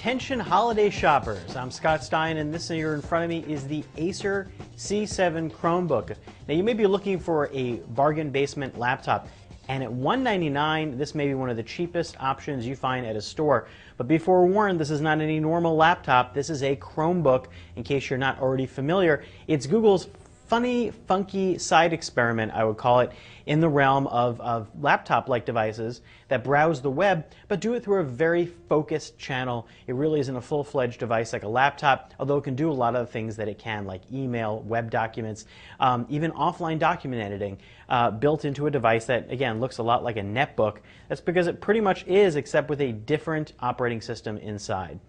Attention holiday shoppers, I'm Scott Stein and this here in front of me is the Acer C7 Chromebook. Now you may be looking for a bargain basement laptop, and at $199 this may be one of the cheapest options you find at a store. But be forewarned, this is not any normal laptop, this is a Chromebook. In case you're not already familiar, it's Google's funny, funky side experiment, I would call it, in the realm of laptop-like devices that browse the web, but do it through a very focused channel. It really isn't a full-fledged device like a laptop, although it can do a lot of the things that it can, like email, web documents, even offline document editing, built into a device that, again, looks a lot like a netbook. That's because it pretty much is, except with a different operating system inside.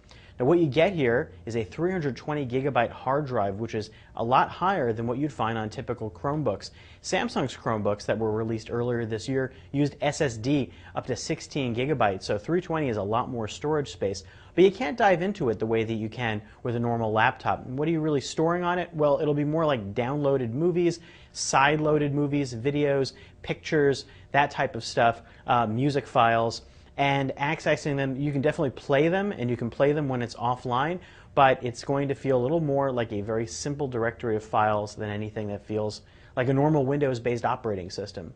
Now what you get here is a 320 gigabyte hard drive, which is a lot higher than what you'd find on typical Chromebooks. Samsung's Chromebooks that were released earlier this year used SSD up to 16 gigabytes, so 320 is a lot more storage space. But you can't dive into it the way that you can with a normal laptop. And what are you really storing on it? Well, it'll be more like downloaded movies, side-loaded movies, videos, pictures, that type of stuff, music files. And accessing them, you can definitely play them, and you can play them when it's offline, but it's going to feel a little more like a very simple directory of files than anything that feels like a normal Windows-based operating system.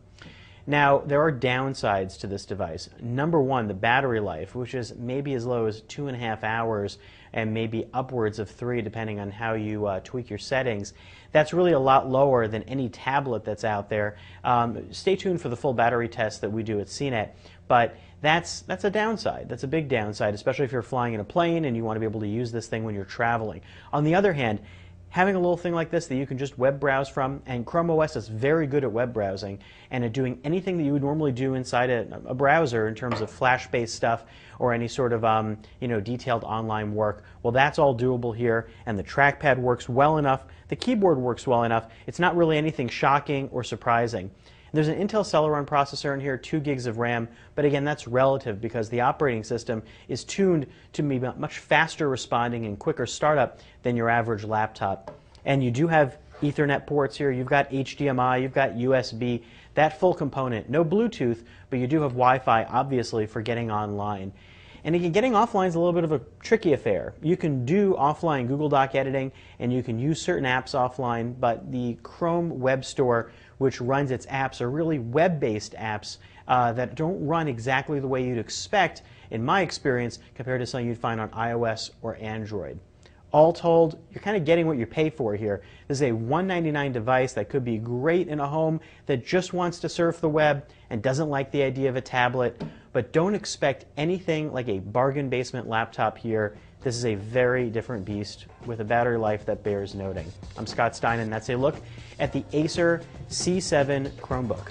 Now, there are downsides to this device. Number one, the battery life, which is maybe as low as 2.5 hours and maybe upwards of 3 depending on how you tweak your settings. That's really a lot lower than any tablet that's out there. Stay tuned for the full battery test that we do at CNET, but that's a downside. That's a big downside, especially if you're flying in a plane and you want to be able to use this thing when you're traveling. On the other hand, having a little thing like this that you can just web browse from, and Chrome OS is very good at web browsing and at doing anything that you would normally do inside a browser in terms of Flash-based stuff or any sort of detailed online work. Well, that's all doable here, and the trackpad works well enough. The keyboard works well enough. It's not really anything shocking or surprising. There's an Intel Celeron processor in here, 2 gigs of RAM, but again, that's relative because the operating system is tuned to be much faster responding and quicker startup than your average laptop. And you do have Ethernet ports here, you've got HDMI, you've got USB, that full component. No Bluetooth, but you do have Wi-Fi, obviously, for getting online. And again, getting offline is a little bit of a tricky affair. You can do offline Google Doc editing, and you can use certain apps offline, but the Chrome Web Store, which runs its apps, are really web-based apps that don't run exactly the way you'd expect, in my experience, compared to something you'd find on iOS or Android. All told, you're kind of getting what you pay for here. This is a $199 device that could be great in a home that just wants to surf the web and doesn't like the idea of a tablet, but don't expect anything like a bargain basement laptop here. This is a very different beast with a battery life that bears noting. I'm Scott Stein, and that's a look at the Acer C7 Chromebook.